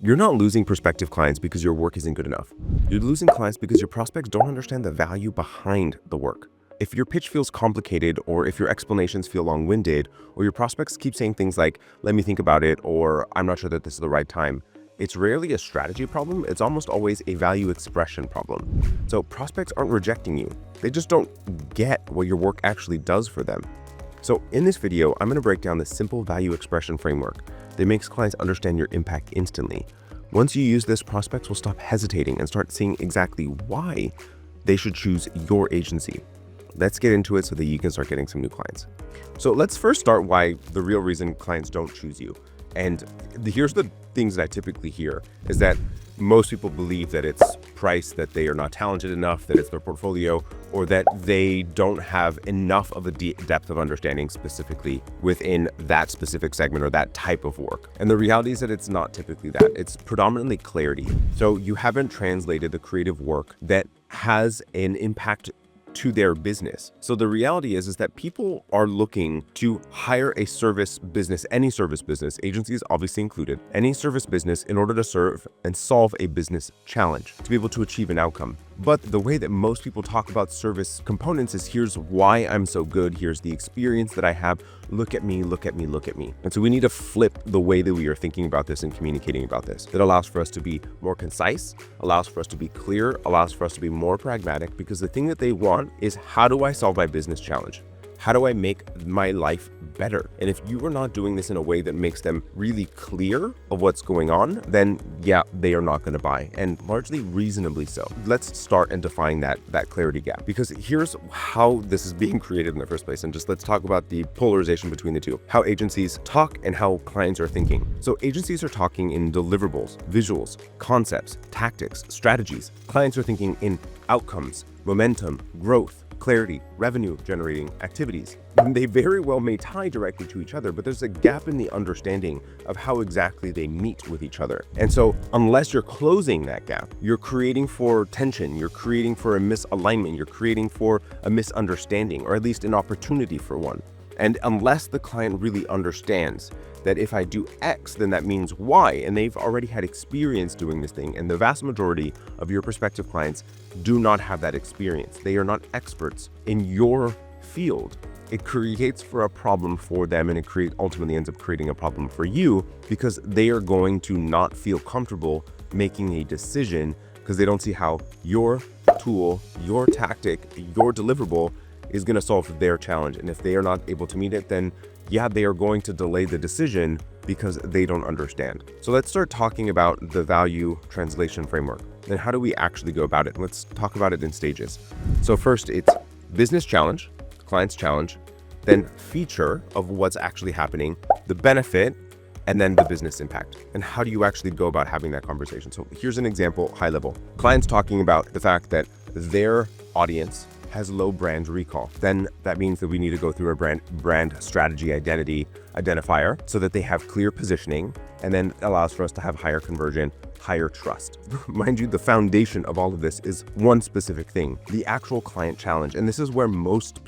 You're not losing prospective clients because your work isn't good enough. You're losing clients because your prospects don't understand the value behind the work. If your pitch feels complicated, or if your explanations feel long-winded, or your prospects keep saying things like, let me think about it, or I'm not sure that this is the right time, it's rarely a strategy problem. It's almost always a value expression problem. So prospects aren't rejecting you. They just don't get what your work actually does for them. So in this video, I'm going to break down the simple value expression framework that makes clients understand your impact instantly. Once you use this, prospects will stop hesitating and start seeing exactly why they should choose your agency. Let's get into it so that you can start getting some new clients. So let's first start why the real reason clients don't choose you. And here's the things that I typically hear is that most people believe that it's price, that they are not talented enough, that it's their portfolio, or that they don't have enough of a depth of understanding specifically within that specific segment or that type of work. And the reality is that it's not typically that. It's predominantly clarity. So you haven't translated the creative work that has an impact to their business. So the reality is that people are looking to hire a service business, any service business, agencies obviously included, any service business in order to serve and solve a business challenge, to be able to achieve an outcome. But the way that most people talk about service components is, here's why I'm so good, here's the experience that I have, look at me, look at me, look at me. And so we need to flip the way that we are thinking about this and communicating about this. That allows for us to be more concise, allows for us to be clear, allows for us to be more pragmatic, because the thing that they want is, how do I solve my business challenge? How do I make my life better? And if you are not doing this in a way that makes them really clear of what's going on, then yeah, they are not going to buy, and largely reasonably so. Let's start and define that clarity gap, because here's how this is being created in the first place. And just let's talk about the polarization between the two, how agencies talk and how clients are thinking. So agencies are talking in deliverables, visuals, concepts, tactics, strategies. Clients are thinking in outcomes, momentum, growth, clarity, revenue generating activities. And they very well may tie directly to each other, but there's a gap in the understanding of how exactly they meet with each other. And so unless you're closing that gap, you're creating for tension, you're creating for a misalignment, you're creating for a misunderstanding, or at least an opportunity for one. And unless the client really understands that if I do X, then that means Y, and they've already had experience doing this thing, and the vast majority of your prospective clients do not have that experience. They are not experts in your field. It creates for a problem for them, and it ultimately ends up creating a problem for you, because they are going to not feel comfortable making a decision because they don't see how your tool, your tactic, your deliverable is going to solve their challenge. And if they are not able to meet it, then yeah, they are going to delay the decision because they don't understand. So let's start talking about the value translation framework. Then how do we actually go about it? Let's talk about it in stages. So first, it's business challenge, client's challenge, then feature of what's actually happening, the benefit, and then the business impact. And how do you actually go about having that conversation? So here's an example, high level. Clients talking about the fact that their audience has low brand recall. Then that means that we need to go through a brand strategy identity identifier so that they have clear positioning, and then allows for us to have higher conversion, higher trust. Mind you, the foundation of all of this is one specific thing, the actual client challenge. And this is where most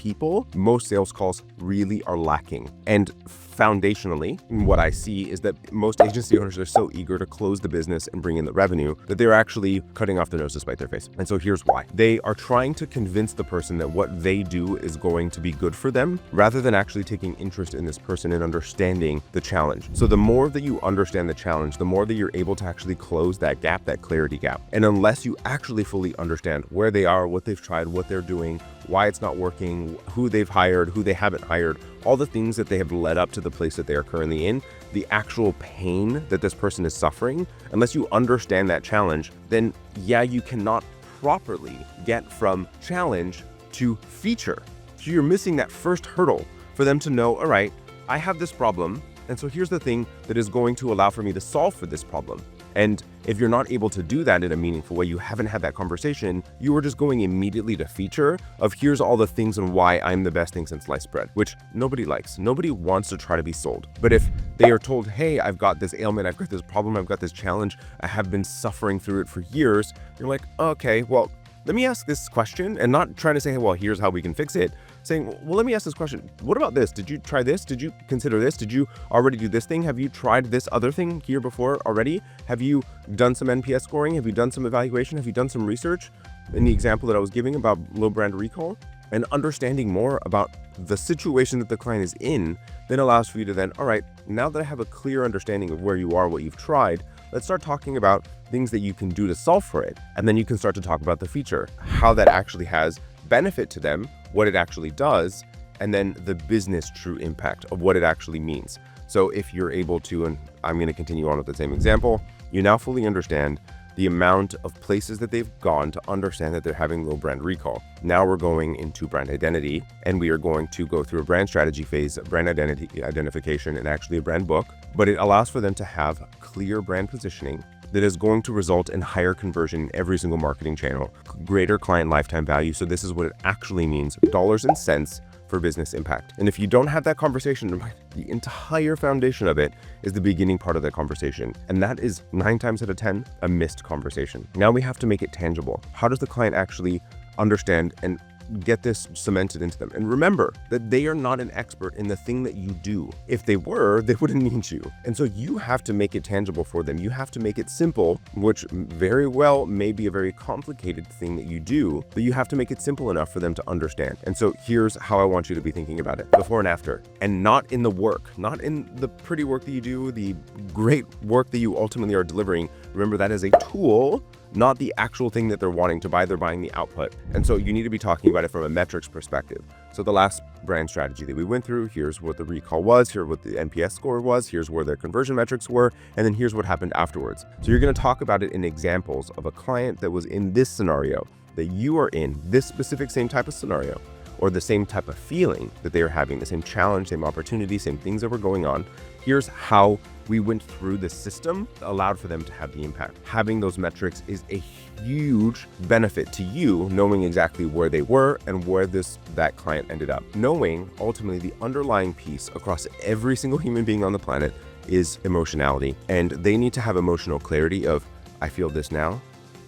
sales calls really are lacking. And foundationally, what I see is that most agency owners are so eager to close the business and bring in the revenue that they're actually cutting off their nose to spite their face. And so here's why. They are trying to convince the person that what they do is going to be good for them, rather than actually taking interest in this person and understanding the challenge. So the more that you understand the challenge, the more that you're able to actually close that gap, that clarity gap. And unless you actually fully understand where they are, what they've tried, what they're doing, why it's not working, who they've hired, who they haven't hired, all the things that they have led up to the place that they are currently in, the actual pain that this person is suffering, unless you understand that challenge, then yeah, you cannot properly get from challenge to feature. So you're missing that first hurdle for them to know, all right, I have this problem, and so here's the thing that is going to allow for me to solve for this problem. And if you're not able to do that in a meaningful way, you haven't had that conversation, you are just going immediately to feature of here's all the things and why I'm the best thing since sliced bread, which nobody likes. Nobody wants to try to be sold. But if they are told, hey, I've got this ailment, I've got this problem, I've got this challenge, I have been suffering through it for years, you're like, okay, well, let me ask this question, and not trying to say, well, here's how we can fix it. saying, well, let me ask this question. What about this? Did you try this? Did you consider this? Did you already do this thing? Have you tried this other thing here before already? Have you done some NPS scoring? Have you done some evaluation? Have you done some research? In the example that I was giving about low brand recall, and understanding more about the situation that the client is in, then allows for you to then, all right, now that I have a clear understanding of where you are, what you've tried, let's start talking about things that you can do to solve for it. And then you can start to talk about the feature, how that actually has benefit to them, what it actually does, and then the business true impact of what it actually means. So if you're able to, and I'm going to continue on with the same example, you now fully understand the amount of places that they've gone to understand that they're having low brand recall. Now we're going into brand identity, and we are going to go through a brand strategy phase, brand identity identification, and actually a brand book. But it allows for them to have clear brand positioning that is going to result in higher conversion in every single marketing channel, greater client lifetime value. So this is what it actually means, dollars and cents for business impact. And if you don't have that conversation, the entire foundation of it is the beginning part of that conversation. And that is 9 times out of 10, a missed conversation. Now we have to make it tangible. How does the client actually understand and get this cemented into them? And remember that they are not an expert in the thing that you do. If they were, they wouldn't need you. And so you have to make it tangible for them. You have to make it simple, which very well may be a very complicated thing that you do, but you have to make it simple enough for them to understand. And so here's how I want you to be thinking about it: before and after, and not in the work, not in the pretty work that you do, the great work that you ultimately are delivering. Remember, that is a tool, not the actual thing that they're wanting to buy. They're buying the output. And so you need to be talking about it from a metrics perspective. So the last brand strategy that we went through, here's what the recall was, here's what the NPS score was, here's where their conversion metrics were, and then here's what happened afterwards. So you're going to talk about it in examples of a client that was in this scenario, that you are in this specific same type of scenario, or the same type of feeling that they are having, the same challenge, same opportunity, same things that were going on. Here's how we went through the system that allowed for them to have the impact. Having those metrics is a huge benefit to you, knowing exactly where they were and where that client ended up. Knowing ultimately the underlying piece across every single human being on the planet is emotionality, and they need to have emotional clarity of, I feel this now,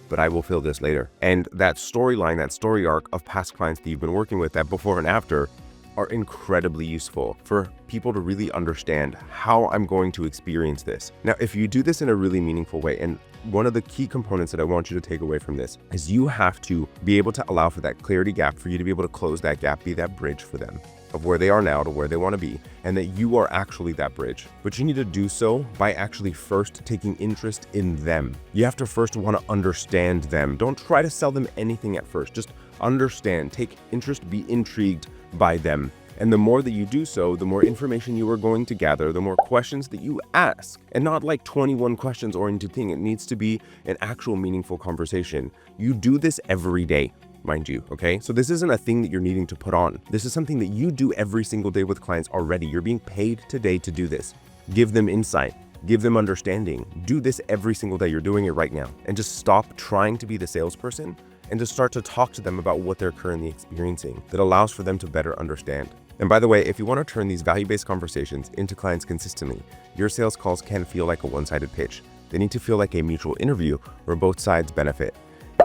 but I will feel this later. And that storyline, that story arc of past clients that you've been working with, that before and after, are incredibly useful for people to really understand how I'm going to experience this. Now, if you do this in a really meaningful way, and one of the key components that I want you to take away from this is you have to be able to allow for that clarity gap, for you to be able to close that gap, be that bridge for them of where they are now to where they want to be, and that you are actually that bridge. But you need to do so by actually first taking interest in them. You have to first want to understand them. Don't try to sell them anything at first. Just understand, take interest, be intrigued by them. And the more that you do so, the more information you are going to gather, the more questions that you ask, and not like 21 questions oriented thing. It needs to be an actual meaningful conversation. You do this every day, mind you, okay? So this isn't a thing that you're needing to put on. This is something that you do every single day with clients already. You're being paid today to do this. Give them insight. Give them understanding. Do this every single day. You're doing it right now. And just stop trying to be the salesperson and just start to talk to them about what they're currently experiencing that allows for them to better understand. And by the way, if you want to turn these value-based conversations into clients consistently, your sales calls can't feel like a one-sided pitch. They need to feel like a mutual interview where both sides benefit.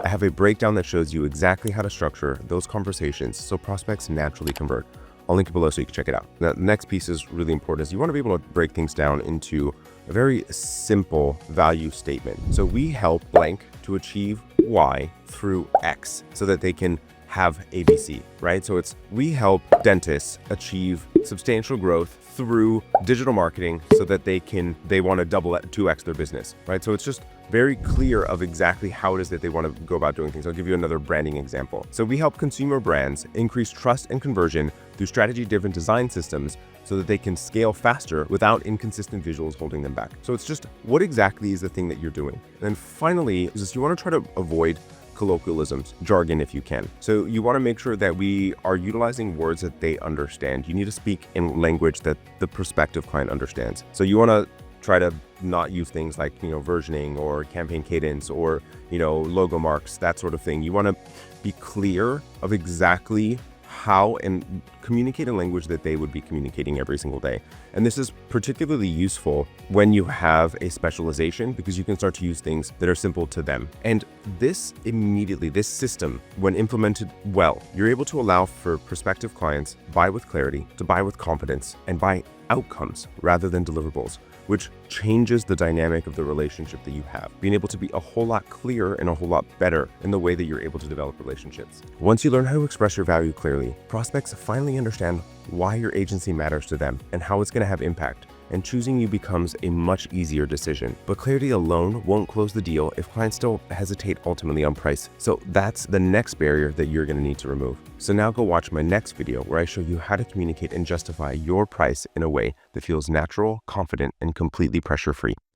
I have a breakdown that shows you exactly how to structure those conversations so prospects naturally convert. I'll link it below so you can check it out. Now, the next piece is really important, is you want to be able to break things down into a very simple value statement. So we help blank to achieve Y through X so that they can have ABC, right? So we help dentists achieve substantial growth through digital marketing so that they want to double it, 2X their business, right? So it's just very clear of exactly how it is that they want to go about doing things. I'll give you another branding example. So we help consumer brands increase trust and conversion through strategy-driven design systems so that they can scale faster without inconsistent visuals holding them back. So it's just, what exactly is the thing that you're doing? And then finally, is just you want to try to avoid colloquialisms, jargon if you can. So you want to make sure that we are utilizing words that they understand. You need to speak in language that the prospective client understands. So you want to try to not use things like, versioning or campaign cadence or, logo marks, that sort of thing. You want to be clear of exactly how and communicate in language that they would be communicating every single day. And this is particularly useful when you have a specialization because you can start to use things that are simple to them. And this system, when implemented well, you're able to allow for prospective clients buy with clarity, to buy with confidence, and buy outcomes rather than deliverables, which changes the dynamic of the relationship that you have, being able to be a whole lot clearer and a whole lot better in the way that you're able to develop relationships. Once you learn how to express your value clearly, prospects finally understand why your agency matters to them and how it's going to have impact, and choosing you becomes a much easier decision. But clarity alone won't close the deal if clients still hesitate ultimately on price. So that's the next barrier that you're going to need to remove. So now go watch my next video where I show you how to communicate and justify your price in a way that feels natural, confident, and completely pressure-free.